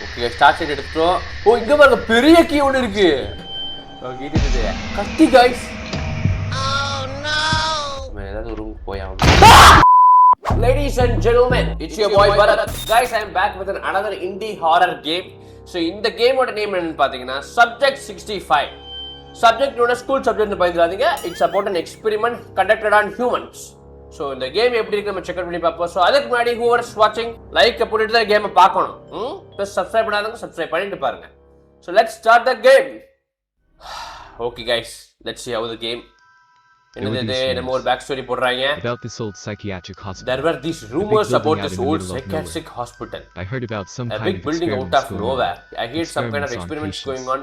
Okay start side எடுத்துட்டோம். Oh இங்க பாருங்க பெரிய கீ ஒன்று இருக்கு. ஓகே இது கத்தி गाइस. ஏதாவது ஒரு ரூம் போய் ஆகணும். Ladies and gentlemen, it's your boy Bharat. Guys, I am back with another indie horror game. So இந்த கேமோட நேம் என்னன்னு பாத்தீங்கன்னா Subject 65. Subject known as school subject னு பயந்துறாதீங்க. It's about an experiment conducted on humans. So இந்த game எப்படி இருக்கு நம்ம check பண்ணி பார்ப்போம். So அதுக்கு முன்னாடி whoever's watching like போட்டுட்டு தான் கேமை பார்க்கணும். Plus subscribe பண்ணாதவங்க subscribe பண்ணிட்டு பாருங்க. So let's start the game. Okay guys, let's see how the game. More backstory about this old psychiatric hospital. There were these rumors about this old psychiatric hospital. I heard about some a kind big of building out of nowhere. I heard some kind of experiments going on.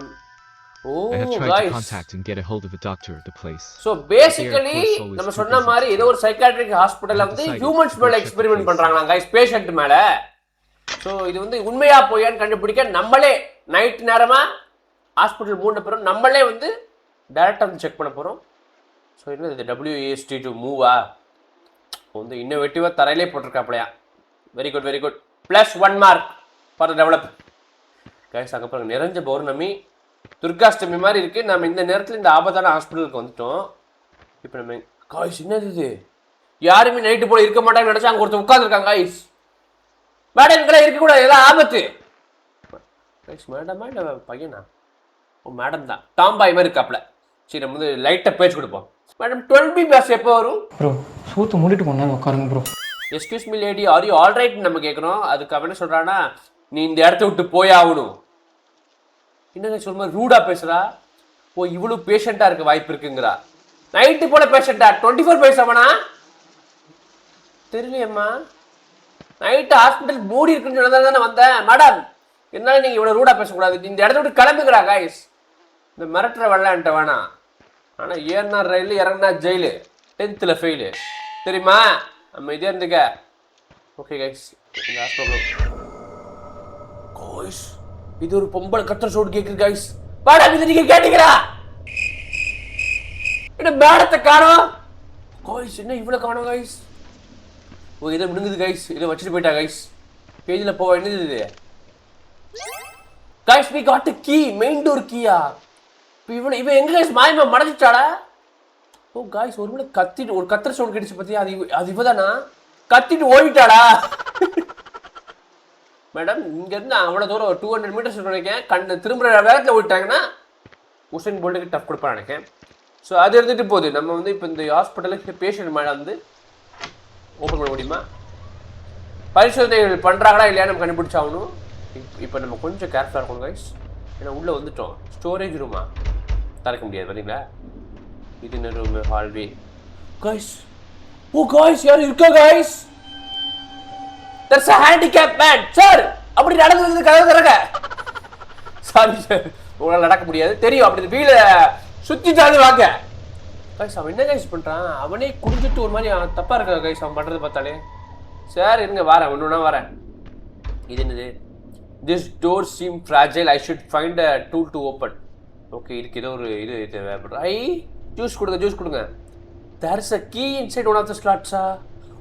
Oh, I have tried guys. to contact and get a hold of a doctor of the place. So basically, நம்ம சொன்ன மாதிரி ஏதோ ஒரு psychiatric hospital வந்து humans மேல experiment பண்றாங்களாம் guys, patient மேல. So இது வந்து உண்மையா போயான்னு கண்டுபிடிக்க நம்மளே நைட் நேரமா ஹாஸ்பிடல் மூடின பிறகு நம்மளே வந்து டைரக்டா வந்து செக் பண்ண போறோம். ஸோ என்ன இது WASD to மூவா வந்து இன்னோவேட்டிவாக தரையிலே போட்டிருக்காப்லையா. Very good very good. +1 mark for develop. Guys அங்கே பாருங்க நிறைஞ்ச பௌர்ணமி துர்காஷ்டமி மாதிரி இருக்குது. நம்ம இந்த நேரத்தில் இந்த ஆபத்தான ஹாஸ்பிட்டலுக்கு வந்துட்டோம். இப்போ நம்ம காய்ஸ் என்னது இது, யாருமே நைட்டு போல இருக்க மாட்டாங்கன்னு நினச்சா அங்கே ஒருத்தர் உட்காந்துருக்காங்க. காய்ஸ் மேடம் இங்கெல்லாம் இருக்கக்கூடாது, எல்லாம் ஆபத்து. கைஸ் மேடமா இல்லை பையனா? ஓ மேடம் தான், டாம்பாய் மாதிரி இருக்காப்ல. சரி நம்ம வந்து லைட்டாக பேச்சு கொடுப்போம். மேடம் 12B பேஸ் எப்போ வரும் ப்ரோ? சூத்து மூடிட்டு கொண்டா உட்காருங்க bro. Excuse me lady, R you all right நம்ம கேட்குறோம். அதுக்கு அவன் என்ன சொல்கிறான்னா, நீ இந்த இடத்த விட்டு போய் ஆகணும். என்னங்க சொல்லுமா ரூடாக பேசுகிறா. ஓ இவ்வளோ பேஷண்ட்டாக இருக்க வாய்ப்பு இருக்குங்கிறா. நைட்டு போல பேஷண்ட்டா? 24 பேசாமண்ணா தெரியலையம்மா. நைட்டு ஹாஸ்பிட்டல் மூடி இருக்குன்னு சொன்னதால தானே வந்தேன். மேடம் என்னால் நீங்கள் இவ்வளோ ரூடாக பேசக்கூடாது, இந்த இடத்த விட்டு கிளம்புகிறா. கைஸ் இந்த மிரட்டுற வெள்ளான்ட்ட வேணாம். ஆனால் ஏன்னா ரயில் இறங்கினா ஜெயிலு, 10th ஃபெயிலு தெரியுமா? நம்ம இதே இருந்துக்க. ஓகே கைஸ் இந்த ஹாஸ்பிட்டல் கோய்ஸ் இது ஒரு பொம்பளை கத்துற சவுண்ட் கேட்குது. கைஸ் மேடம் இது நீங்கள் கேட்டீங்களா? என்ன மேடத்தை காணோம் கோய்ஸ், என்ன இவ்வளோ காணோம் கைஸ்? ஓ இதை விடுங்குது கைஸ், இதை வச்சுட்டு போயிட்டா கைஸ். பேஜில் போக என்னது இது guys? we got a key, main door கீயா? இவன் எங்க கைஸ் மாயமா மறைஞ்சிட்டாடா? ஓ காய்ஸ் ஒரு மணி கத்திட்டு ஒரு கத்திர சவுண்ட் கிடைச்சு பத்தியா? அது இவதானா? கத்திட்டு ஓடிட்டாடா. மேடம் இங்க இருந்து அவ்வளவு தூரம் 200 மீட்டர்ஸ் நினைக்கிறேன். கண்ணு திரும்புற வேகத்தில் ஓடிட்டாங்கன்னா உசைன் போல்ட்டுக்கு டஃப் கொடுப்பான்னு நினைக்கிறேன். ஸோ அது எடுத்துகிட்டு போகுது. நம்ம வந்து இப்போ இந்த ஹாஸ்பிட்டலுக்கு பேஷண்ட் மேலே வந்து ஓப்பன் பண்ண முடியுமா? பரிசோதனைகள் பண்ணுறாங்களா இல்லையா நம்ம கண்டுபிடிச்சாகணும். இப்போ நம்ம கொஞ்சம் கேர்ஃபுல்லாக இருக்கணும் கைஸ். ஏன்னா உள்ளே வந்துட்டோம். ஸ்டோரேஜ் ரூமா திறக்க முடியாது பார்த்தீங்களா? இது என்ன ரூமு? Hallway guys. ஓ கைஸ் யாரும் இருக்கா guys? there's a handicap man sir. அப்படி நடந்து கதவு திறக்க. சாரி சார் உங்களால் நடக்க முடியாது தெரியும். அப்படி வீலை சுற்றிட்டாது வாங்க கைஸ். அவன் என்ன கைஸ் பண்ணுறான்? அவனே குடிச்சிட்டு ஒரு மாதிரி தப்பாக இருக்கா கைஸ் அவன் பண்ணுறது பார்த்தாலே. சார் இருங்க வரேன், ஒன்றுனா வரேன். இது என்னது? This door seems fragile. I should find a tool to open. Okay, இதுக்கு ஏதோ ஒரு இது தேவைப்படுற. ஜூஸ் கொடுங்க ஜூஸ் கொடுங்க. There is a key inside one of the slots.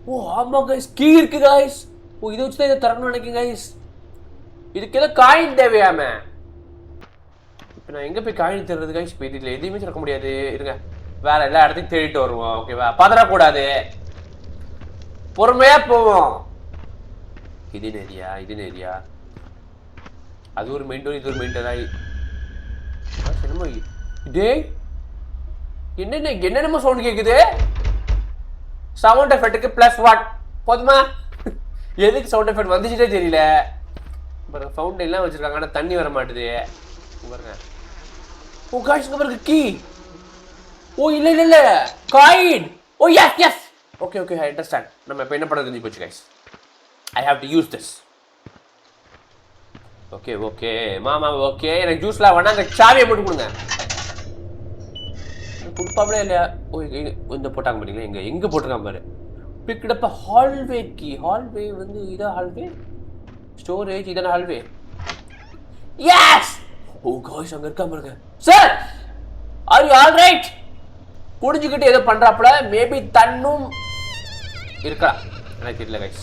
ஓ ஆமாம் கைஸ் கீ இருக்கு கைஸ். ஓ இதை வச்சு தான் இதை திறக்கணும்னு நினைக்கிறேன் கைஸ். இதுக்கு ஏதோ காயின் தேவையாம. இப்போ நான் எங்கே போய் காயின் தேடுறது கைஸ்? இப்போ இதில் எதையுமே திறக்க முடியாது. இருங்க வேற எல்லா இடத்தையும் தேடிட்டு வருவோம். ஓகேவா? பதறக்கூடாது, பொறுமையாக போவோம். இது நேரியா இது நேரியா? அது ஒரு மெயின் டோர், இது ஒரு மெயின் டோர். என்னமோ இதே என்னென்னமோ சவுண்ட் கேட்குது. சவுண்ட் எஃபெக்ட்டுக்கு +1 போதுமா? எதுக்கு சவுண்ட் எஃபெக்ட் வந்துச்சுட்டே தெரியல. பாருங்க ஃபவுண்டைன் எல்லாம் வச்சிருக்காங்க, ஆனால் தண்ணி வர மாட்டுது பாருங்க. ஓ காய்ஸ் பாருங்க கீ. ஓ இல்லை இல்லை இல்லை coin. Oh yes yes okay okay I understand. நம்ம இப்போ என்ன பண்ணுறது தெரிஞ்சு போச்சு guys. I have to use this. Okay okay மாமா ஓகே. எனக்கு ஜூஸ்லாம் வேணா, அந்த சாவியை போட்டு கொடுங்க. கொடுப்பாங்களே இல்லையா? ஓ இந்த போட்டாங்க பார்த்தீங்களா? எங்கே போட்டிருக்காங்க பாரு. பிக்டப்ப ஹால்வே கீ. ஹால்வே வந்து இதான் ஹால்வே. ஸ்டோரேஜ் இதான ஹால்வே. எஸ். ஓ காய்ஸ் அங்கே இருக்கா பாருங்க. Sir are you all right? குடிஞ்சுக்கிட்டு ஏதோ பண்ணுறாப்புல. மேபி தன்னும் இருக்கலாம், எனக்கு தெரியல கைஸ்.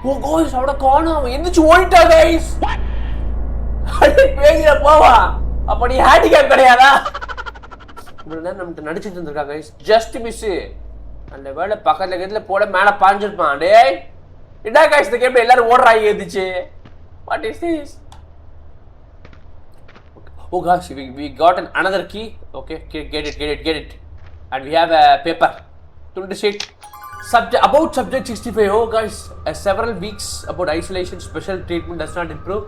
ஓ காய்ஸ் அவட காணோம், அவன் எந்திரிச்சு ஓடிட்டா गाइस. அடி பேஜ்ல போவா. அப்ப நீ ஹேண்டிகேப் கிடையாதா? இவ்வளவு நேரம் நமக்கு நடிச்சிட்டு இருந்திருக்கா गाइस. Just miss. அந்த வேளை பக்கத்துல கிட்டல போட மேல பாஞ்சிருப்பான். டேய் என்ன गाइस இந்த கேம்ல எல்லாரும் ஓடுறாங்க எந்திரிச்சு. What is this? Oh gosh, we got another key. Okay, get it. And we have a paper. To sheet. About subject 65. Oh guys, several weeks about isolation, special treatment does not improve.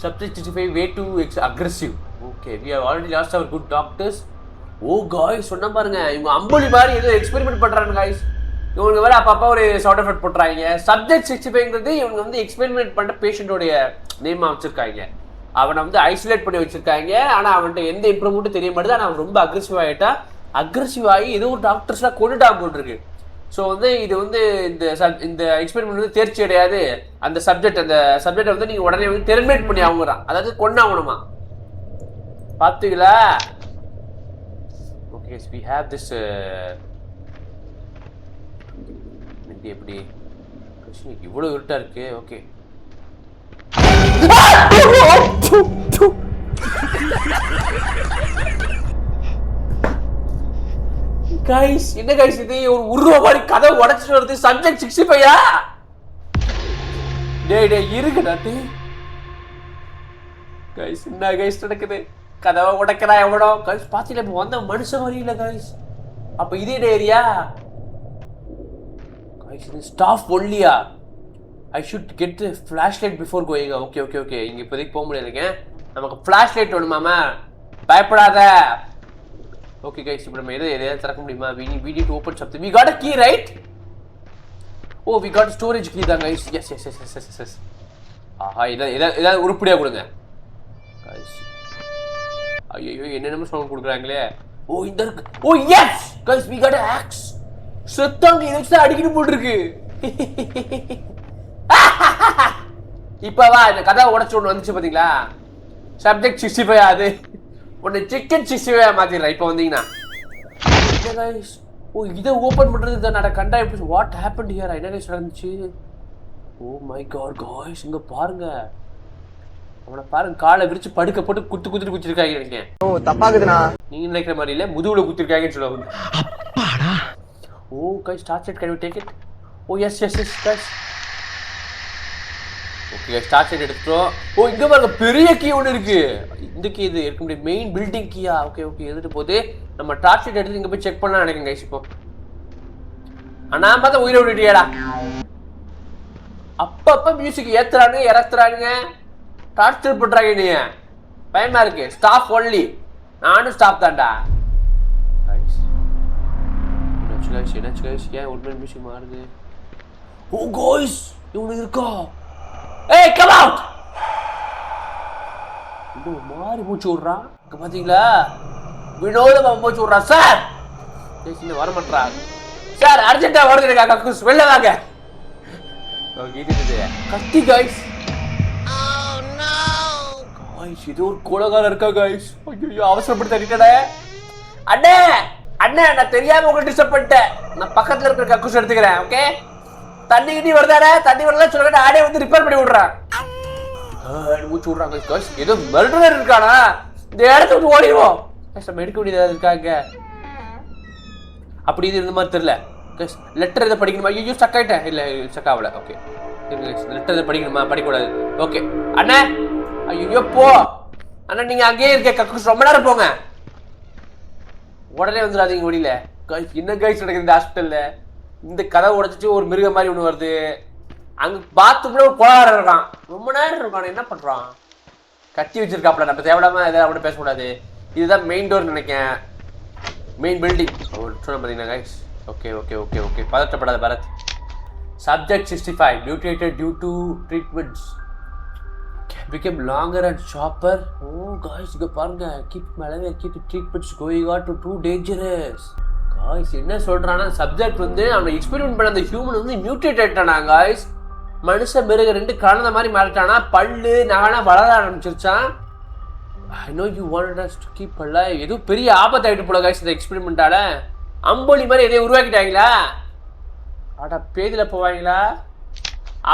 Subject 65 way too aggressive. Okay, we have already lost our good doctors. Oh guys, சொன்ன பாருங்க இவங்க அம்புலி மாதிரி ஏதோ experiment பண்றாங்க guys. இவங்க வேற அப்பப்ப ஒரு சவுண்ட் எஃபெக்ட் போட்டுறாங்க. சப்ஜெக்ட் 65ங்கிறது இவங்க வந்து எக்ஸ்பெரிமெண்ட் பண்ண பேஷண்டோடைய நேமா வச்சிருக்காங்க. அவனை வந்து ஐசோலேட் பண்ணி வச்சிருக்காங்க. ஆனா அவன்கிட்ட எந்த இம்ப்ரூவ்மெண்ட்டும் தெரிய மாட்டேது. ஆனா அவன் ரொம்ப அக்ரெசிவ் ஆகி ஏதோ ஒரு டாக்டர்ஸ்லாம் கொண்டுட்டான் போட்டுருக்கு. ஸோ வந்து இது வந்து இந்த எக்ஸ்பெரிமெண்ட் வந்து தேர்ச்சி அடையாது. அந்த சப்ஜெக்டை வந்து நீங்கள் உடனே வந்து டெர்மினேட் பண்ணி ஆகுறான், அதாவது கொண்டாகணுமா. பார்த்துங்களா? Okay, we have this. எப்படி இவ்வளோ இருட்டா இருக்கு? ஓகே गाइस என்ன गाइस இது ஒரு உருவ மாதிரி கதை உடைச்சிட்டு வருது. சப்ஜெக்ட் 65யா? டேய் இருக்குடா டேய். गाइस என்ன गाइस நடக்குது? கதவை உடைக்கறா எவனோ. गाइस பாத்தீங்களா இப்ப வந்த மனுஷன் மாதிரி இல்ல गाइस. அப்ப இதே ஏரியா गाइस இது ஸ்டாஃப் ஒன்லியா. I should get the flashlight before going. Okay இங்க இப்போதைக்கு போக முடியாதுங்க. நமக்கு flashlight வேணுமாமா? பயப்படாத. ஓகே गाइस இப்போ நம்ம எதை திறக்க முடியுமா? we need to open something. We got a key, right? Oh, we got storage key தான் गाइस. Yes. ஆஹா இத உருப்படியா கொடுங்க गाइस. ஐயோ என்னென்ன சவுண்ட் கொடுக்குறாங்களே. ஓ இந்த இருக்கு. Oh yes guys we got an axe. செத்தாங்க இத வச்சு அடிக்கிட்டு போட்டுருக்கு. இப்ப வா இந்த கதை உடைச்சு ஒன்று வந்துச்சு பாத்தீங்களா? சப்ஜெக்ட் 65 அது ஒன்று சிக்கன் 65 மாத்திடுறேன். இப்போ வந்தீங்கன்னா என்ன गाइस? ஓ இதை ஓப்பன் பண்றது தான் கண்டா எப்படி? What happened here? என்ன गाइस நடந்துச்சு? ஓ மை காட் गाइस இங்க பாருங்க. அவனை பாருங்க, காலை விரிச்சு படுக்க போட்டு குத்துட்டு குத்திருக்காங்க. நினைக்கிறேன் ஓ தப்பாகுதுண்ணா. நீங்க நினைக்கிற மாதிரி இல்ல, முதுகுல குத்திருக்காங்கன்னு சொல்லுவாங்க. அப்பாடா. Oh guys start set can you take it? Oh yes guys. Okay start set எடுத்துட்டோம். ஓ இங்க பாருங்க பெரிய கீ ஒன்று இருக்கு. இந்த கீ இது இருக்க முடியும் மெயின் பில்டிங் கீயா? ஓகே எடுத்துட்டு போகுது. நம்ம டார்ச் லைட் எடுத்து இங்க போய் செக் பண்ணலாம் நினைக்கிறேன் गाइस. இப்போ ஆனா பார்த்தா உயிரை விட்டுட்டியாடா. அப்பப்ப மியூசிக் ஏத்துறானுங்க இறக்குறானுங்க, டார்ச்சர் பண்றாங்க. நீ பயமா இருக்கு. Staff only. நானும் ஸ்டாஃப் தான்டா गाइस. என்னாச்சு गाइस? ஏன் உண்மை மியூசிக் மாறுது? ஓ गाइस இவனுக்கு இருக்கா? ஏய் கம் அவுட். இது மாறி மூச்சு விடுறான். இங்க பாத்தீங்களா? வினோதமா மூச்சு விடுறான். சார் பேசிட்டு வர மாட்டான். சார் அர்ஜென்ட்டா வருதுங்க கக்கூஸ், வெளில வாங்க. ஓகே இது கத்தி गाइस. Oh no गाइस இது ஒரு கோலகார இருக்கா गाइस. ஐயோ அவசரப்பட்டு தட்டிட்டடே. அண்ணே நான் தெரியாம உங்களை டிஸ்டர்ப் பண்ணிட்டேன். நான் பக்கத்துல இருக்கிற கக்கூஸ் எடுத்துக்கிறேன். ஓகே தண்ணி வருதானே? தண்ணி வரல சொல்லிட்டு ஆடே வந்து ரிப்பேர் பண்ணி விடுறான். மூச்சு விடுறாங்க गाइस. ஏதோ மர்டரர் இருக்கானா? இந்த இடத்த விட்டு ஓடிடுவோம். நம்ம எடுக்க வேண்டியது இருக்காங்க. அப்படி இது இருந்த மாதிரி தெரியல गाइस. லெட்டர் எதை படிக்கணுமா? ஐயோ ஸ்டக் ஆயிட்டேன். இல்ல ஸ்டக் ஆகல. ஓகே லெட்டர் எதை படிக்கணுமா? படிக்கக்கூடாது. ஓகே அண்ணா ஐயோ போ அண்ணா. நீங்க அங்கேயே இருக்க கக்கூஸ் ரொம்ப நேரம் போங்க. உடனே வந்துடாதீங்க வெளியில गाइस. என்ன गाइस நடக்குது இந்த ஹாஸ்பிட்டல்ல? இந்த கதை உடைச்சிட்டு ஒரு மிருகம் மாதிரி ஒன்று வருது. அங்கே பாத்ரூம்ல ஒரு குழாரம் இருக்கான். ரொம்ப நேரம் இருக்கான். என்ன பண்ணுறான்? கட்டி வச்சிருக்காப்ல. நம்ம தேவையில்லாம எதாவது அப்படி பேசக்கூடாது. இதுதான் மெயின் டோர் நினைக்கிறேன். மெயின் பில்டிங் சொன்ன பார்த்தீங்கன்னா गाइस. ஓகே பதட்டப்படாத Bharat. Subject 65 mutated due to treatments became longer and sharper. Oh guys இங்க பாருங்க. keep treatments going on to too dangerous. Guys என்ன சொல்றானா? சப்ஜெக்ட் வந்து அவனை எக்ஸ்பெரிமெண்ட் பண்ண அந்த ஹியூமன் வந்து மியூட்டேட் ஆயிட்டானா गाइस. மனுஷ மிருக ரெண்டு கலந்த மாதிரி மாறிட்டானா. பல்லு நகனா வளர ஆரம்பிச்சிருச்சான். I know you wanted us to keep alive. ஏதோ பெரிய ஆபத்து ஆயிட்டு போல गाइस இந்த எக்ஸ்பெரிமெண்டால. அம்பொலி மாதிரி எதையும் உருவாக்கிட்டாங்களா? அட பேதில போவாங்களா?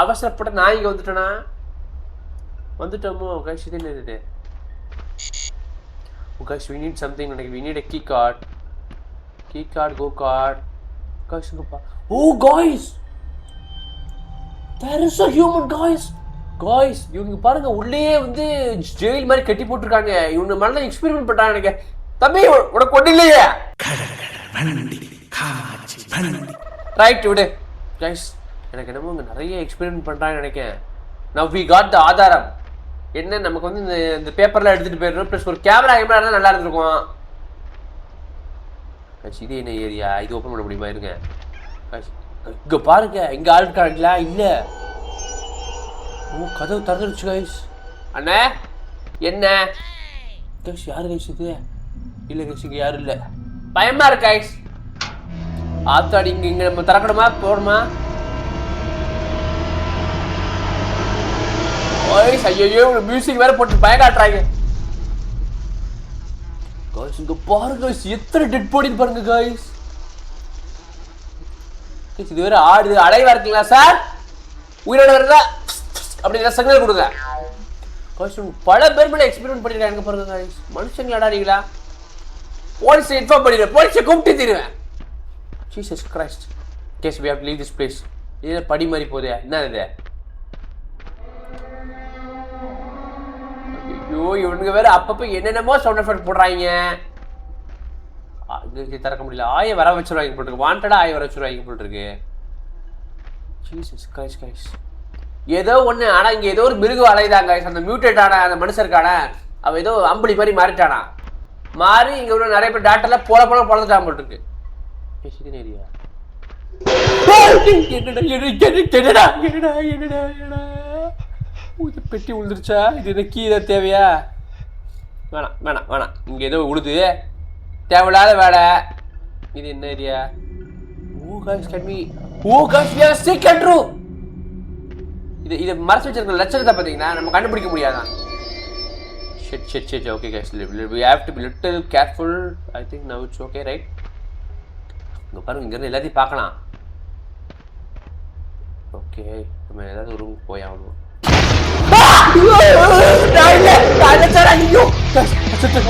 அவசரப்பட்ட நான் இங்கே வந்துட்டோமோ கைஸ்? இது என்னது? Guys we need something. We need a key card, go card. Guys இங்கப்பா. Oh guys, there is a human guys. இவங்க பாருங்க, உள்ளே வந்து ஜெயில் மாதிரி கட்டி போட்டிருக்காங்க. இவங்க மேல எக்ஸ்பெரிமெண்ட் பண்றாங்க. எனக்கு தம்பி உனக்கு கொண்டு இல்லையே. ரைட் விடு கைஸ். எனக்கு என்னமோ இங்கே நிறைய எக்ஸ்பெரிமெண்ட் பண்ணுறாங்கன்னு நினைக்கிறேன். நவ் வி காட் த ஆதாரம். என்ன நமக்கு வந்து இந்த பேப்பர்லாம் எடுத்துகிட்டு போயிடணும். ப்ளஸ் ஒரு கேமரா இருந்தால் நல்லா இருந்திருக்கும். கைஸ் இது என்ன ஏரியா? இது ஓப்பன் பண்ண முடியுமா? இருங்க கைஸ், இங்கே பாருங்க, இங்கே ஆள் இருக்காங்களா? இல்லை. ஓ, கதவு திறந்துருச்சு கைஸ். அண்ணே என்ன கைஸ்? யாரு கைஸ் இது? இல்லை கைஸ், இங்கே யாரும் இல்லை. பயமா இருக்கு கைஸ். ஆத்தாடி, இங்கே நம்ம திறக்கணுமா போகணுமா? ஐயோ, மியூசிக் வேற போட்டு பயங்காட்டுறாங்க. கைஸ் இங்க பாருங்க, எத்தனை டெட் பாடி பாருங்க கைஸ். இது வேற ஆடு அலைவா இருக்குங்களா சார்? உயிரோட வருதா அப்படிங்கிற சிக்னல் கொடுங்க. பல பேர் மேல எக்ஸ்பெரிமெண்ட் பண்ணிருக்காங்க பாருங்க கைஸ். மனுஷங்களா நீங்களா? போலீஸ் இன்ஃபார்ம் பண்ணிடுவேன். போலீஸை கூப்பிட்டு தருவேன். Jesus Christ. Case we have to leave this place. இது படி மாதிரி போதே. என்ன இது? ஐயோ, இவனுங்க வேற அப்பப்போ என்னென்னமோ சவுண்ட் எஃபெக்ட் போடுறாங்க. இங்கே திறக்க முடியல. ஆய வர வச்சுருவாங்க போட்டுருக்கு. வாண்டடா ஆய வர வச்சுருவாங்க போட்டுருக்கு. Jesus Christ guys. ஏதோ ஒன்று. ஆனால் இங்கே ஏதோ ஒரு மிருகம் அலைதாங்க. அந்த மியூட்டேட்டான அந்த மனுஷருக்கான அவன் ஏதோ அம்பளி மாதிரி மாறிட்டானா. மாறி இங்கே உள்ள நிறைய பேர் டாக்டர்லாம் பொழந்துட்டான் போட்டுருக்கு. ஏரியா பெட்டி உழுந்துருச்சா? இது என்ன கீழே தேவையா? வேணாம். இங்கே ஏதோ உழுது, தேவையில்லாத வேலை. இது என்ன ஏரியா? இது மறைச்சு வச்சிருக்க லட்சணத்தை பார்த்தீங்கன்னா நம்ம கண்டுபிடிக்க முடியாதான். Okay guys, we have to be little careful. I think now it's okay, right? இங்கே பாருங்க, இங்கேருந்து எல்லாத்தையும் பார்க்கலாம். ஓகே, நம்ம ஏதாவது ஒரு ரூமுக்கு போய் ஆகணும்.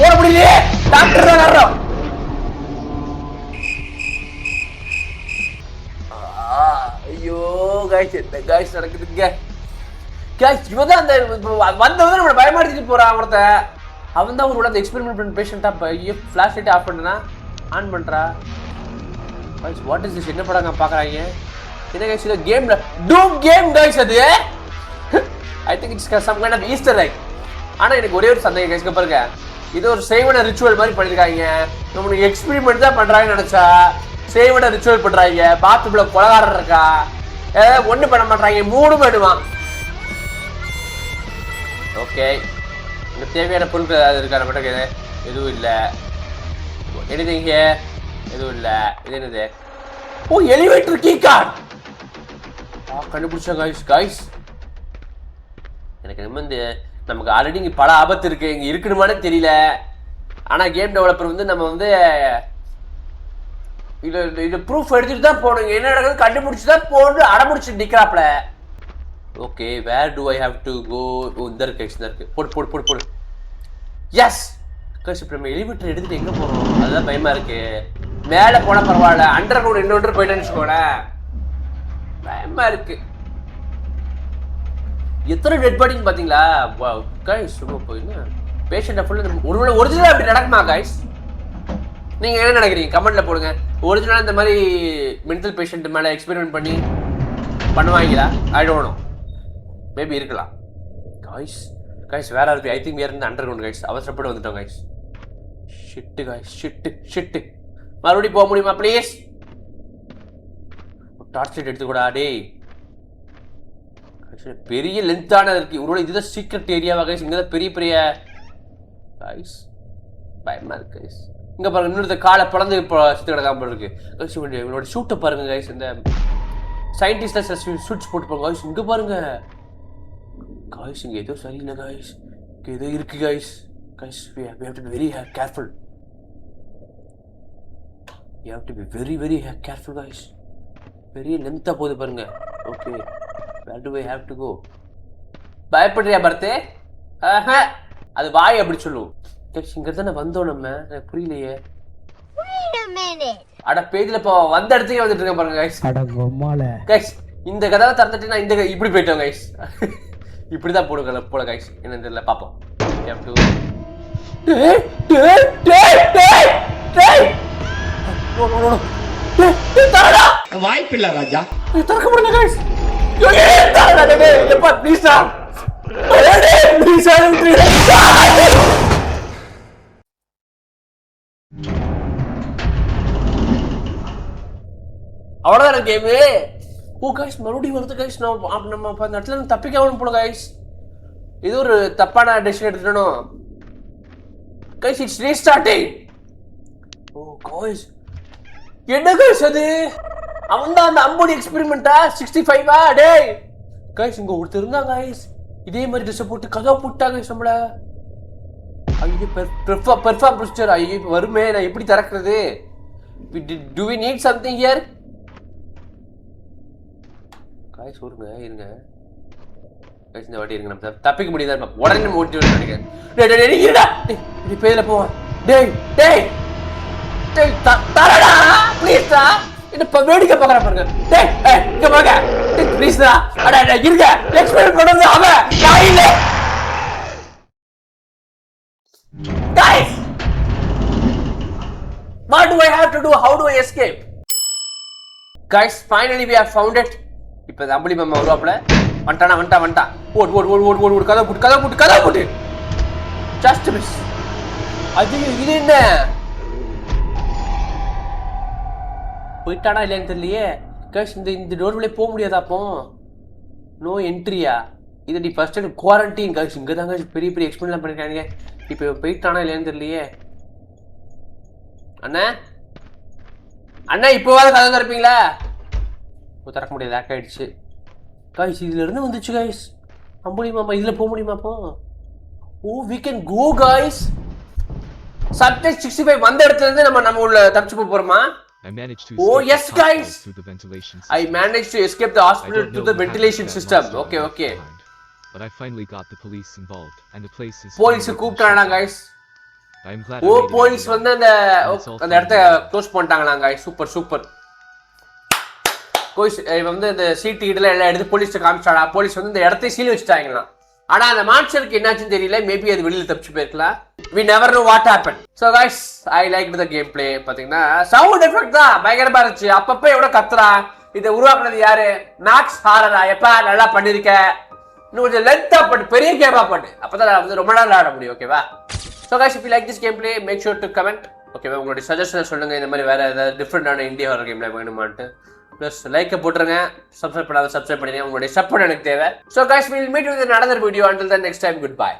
ஓட முடியலையே, டாக்டர் தான் வர்றோம். ஐயோ கைஸ், என்ன கைஸ் நடக்குதுங்க கைஸ்? இவன் தான் அந்த வந்தவன் நம்மளை பயமாடிட்டு போறான். அவன் தான் ஒரு எக்ஸ்பெரிமெண்ட் பண்ண பேஷண்டா. ஃபிளாஷ் லைட் ஆஃப் பண்ணா ஆன் பண்றா. Guys what is this? என்ன படங்க பார்க்குறாங்க? என்ன கைஸ் இது? கேம்ல டூம் கேம் கைஸ் அது. I think it's some kind of Easter egg. ஆனால் எனக்கு ஒரே ஒரு சந்தேகம் கைஸ். பாருங்க, இது ஒரு செய்வன ரிச்சுவல் மாதிரி பண்ணியிருக்காங்க. நம்மளுக்கு எக்ஸ்பெரிமெண்ட் தான் பண்ணுறாங்கன்னு நினச்சா செய்வன ரிச்சுவல் பண்ணுறாங்க. பாத்ரூம்ல கொலகாரர் இருக்கா? ஏதாவது ஒன்றும் பண்ண மாட்டாங்க. 3 பண்ணுவான். ஓகே, இங்கே தேவையான பொருட்கள் ஏதாவது இருக்கா? நம்மகிட்ட எதுவும் இல்லை. எனிதிங் எதுவும் இல்லை. இது என்னது? ஓ, எலிவேட்டர் கீ கார்டு. கண்டுபிடிச்சா கைஸ். எனக்கு நிம்மந்து நமக்கு ஆல்ரெடி இங்கே பல ஆபத்து இருக்கு. இங்கே இருக்கணுமானே தெரியல. ஆனால் கேம் டெவலப்பர் வந்து நம்ம வந்து இது ப்ரூஃப் எடுத்துட்டு தான் போகணும். என்ன நடக்குது கண்டுபிடிச்சி தான் போகணும். அடம்பிடிச்சு நிற்கிறாப்ல. Okay, where do I have to go? இந்த இருக்கு. போடு. எஸ் கைஸ், இப்போ நம்ம எலிவேட்டர் எடுத்துட்டு எங்கே போகிறோம்? அதுதான் பயமா இருக்கு. மேலே போனால் பரவாயில்ல, அண்டர் கிரவுண்ட் இன்னொன்று போயிட்டேன்னு வச்சுக்கோங்களேன். பயமா இருக்கு. எத்தனை டெட் பாடின்னு பார்த்தீங்களா? கைஸ் ரொம்ப போயின்னு பேஷண்ட்டை ஃபுல்லாக ஒருவேளை ஒரிஜினலாக அப்படி நடக்குமா கைஸ்? நீங்கள் என்ன நினைக்கிறீங்க? கமெண்ட்டில் போடுங்க. ஒரிஜினலாக இந்த மாதிரி மென்டல் பேஷண்ட் மேலே எக்ஸ்பெரிமெண்ட் பண்ணுவாங்களா? ஐ டோன்ட் நோ, மேபி இருக்கலாம். கைஸ் வேற இருக்கு. ஐ திங்க் வேறு இருந்து அண்டர் கிரவுண்ட் கைஸ். அவசரப்பட்டு வந்துட்டோம் கைஸ். ஷிட்டு மறுபடியும் போக முடியுமா ப்ளீஸ்? டார்ச் லைட் எடுத்துக்கூடா டேய். பெரிய லென்த்தான இருக்கு. ஒருவேளை இதுதான் சீக்ரெட் ஏரியாவா கைஸ்? இங்கே தான் பெரிய கைஸ் பயமா இருக்கு கைஸ். இங்கே பாருங்க, இன்னொரு காலை பிளந்து சுற்றி கிடக்காம இருக்கு கைஸ். இவனோட ஷூட்டை பாருங்க கைஸ். இந்த சயின்டிஸ்ட்ல ஷூட்ஸ் போட்டு போங்க கைஸ். இங்கே பாருங்க கைஸ், இங்கே ஏதோ சரியில்லை கைஸ். இங்கே ஏதோ இருக்கு guys. we have to be very careful. You have to be very careful guys. பெரிய லென்த்தா போகுது பாருங்க. Okay Where do I have to go? பயப்படுறியா பர்த்தே? அது வாய் அப்படி சொல்லும். இங்க தானே வந்தோம் நம்ம. எனக்கு புரியலையே. Wait a minute. அட பேஜ்ல போ வந்த இடத்துக்கே வந்துட்டு இருக்கேன் பாருங்க गाइस. அட பொம்மால. गाइस இந்த கதவை திறந்துட்டு நான் இந்த இப்படி போய்ட்டோம் गाइस. இப்படி தான் போடுங்க போல गाइस. என்ன தெரியல பாப்போம். have to டேய் நோ தரடா வாய்ப்பில்லை ராஜா. திறக்க முடியல गाइस. தரடா டேய் எப்பா ப்ளீஸ் டா. ப்ளீஸ் அவ்வளோதான் கேமு. ஓ கைஸ் மறுபடியும் வருது கைஸ். நம்ம அந்த இடத்துல தப்பிக்க ஆகணும் போல கைஸ். இது ஒரு தப்பான டெசிஷன் எடுத்துட்டோம் guys. It's restarting. O guys என்ன கைஸ் அது? அவன் தான் அந்த அம்போடி எக்ஸ்பெரிமெண்டா 65 டேய் கைஸ். இங்க ஒருத்தர் இருந்தா கைஸ் இதே மாதிரி ட்ரெஸ் போட்டு கதவை போட்டாங்க கைஸ் நம்மள. ஐயோ பெர்ஃபார்ம் ப்ரொசீஜர். ஐயோ வருமே நான் எப்படி திறக்கிறது? Do we need something here? Guys இருங்க காய்ஸ் இந்த வாட்டி இருங்க நம்ம தப்பிக்க முடியுதா உடனே நம்ம ஓட்டி வந்து நினைக்கிறேன். டேய் இருடா நீ பேயில போ. டேய் டேய் டேய் தரடா ப்ளீஸ் டா. என்ன வேடிக்கை பார்க்கற பாருங்க. டேய் இங்க வாங்க டேய் ப்ளீஸ் டா. அட இருங்க எக்ஸ்பெரிமென்ட் பண்ணது அவன் நான் இல்ல. Guys what do I have to do? How do I escape? Guys finally we have found it. இப்போ அம்பளி மாமா வருவாப்ல. வந்துட்டா ஓடு கதவை போட்டு ஜஸ்ட் மிஸ். அது இது என்ன போயிட்டானா இல்லையான்னு தெரியலையே கைஸ். இந்த டோர் வழியே போக முடியாதா அப்போ? நோ என்ட்ரியா? இது நீ ஃபர்ஸ்ட் டைம் குவாரண்டைன் கைஸ். இங்கே தாங்க பெரிய எக்ஸ்பிளைன்லாம் பண்ணிருக்காங்க. இப்போ போயிட்டானா இல்லையான்னு தெரியலையே. அண்ணா இப்போவாது கதை திறப்பீங்களா? திறக்க முடியாது லேக் ஆயிடுச்சு கைஸ். இதுல இருந்து வந்துச்சு கைஸ் அம்புலி மாமா. இதுல போக முடியுமா அப்போ? ஓ we can go guys. Subject 65 வந்த இடத்துல இருந்து நம்ம உள்ள தப்பிச்சு போறோமா? I managed to oh escape yes the guys hospital through the ventilation system. I managed to escape the hospital through the ventilation system. Okay but I finally got the police involved and the place is police கூப்பிட்டானா guys? I am glad. ஓ police வந்து அந்த இடத்தை close பண்ணிட்டாங்களா guys? Super police வந்து இந்த சீட்டு இதெல்லாம் எல்லாம் எடுத்து போலீஸ்ட்டு காமிச்சாடா. போலீஸ் வந்து இந்த இடத்தை சீல் வச்சுட்டாங்களா. ஆனா அந்த மான்ஸ்டருக்கு என்னாச்சுன்னு தெரியல. மேபி அது வெளியில தப்பிச்சு போயிருக்கலாம். we never know what happened. so guys I liked the gameplay. பாத்தீங்கன்னா சவுண்ட் எஃபெக்ட் தான் பயங்கரமா இருந்துச்சு. அப்பப்ப எவ்வளவு கத்துறா. இதை உருவாக்குனது யாரு? மேக்ஸ் ஹாரரா. எப்ப நல்லா பண்ணிருக்க. இன்னும் கொஞ்சம் லென்த்தா பண்ணு, பெரிய கேமா பண்ணு. அப்பதான் வந்து ரொம்ப நாள் ஆட முடியும். ஓகேவா? so guys if you like this gameplay make sure to comment. ஓகேவா? உங்களுடைய சஜஷன் சொல்லுங்க. இந்த மாதிரி வேற ஏதாவது டிஃப்ரெண்டான இந்தியா ஹாரர் கேம்ல வேணுமான்ட்டு. ப்ளஸ் லைக்கை போட்டுருங்க. சப்ஸ்கிரைப் பண்ணிடுங்க. உங்களுடைய சப்போர்ட் எனக்கு தேவை. So guys we will meet you in another video. Until then next time goodbye.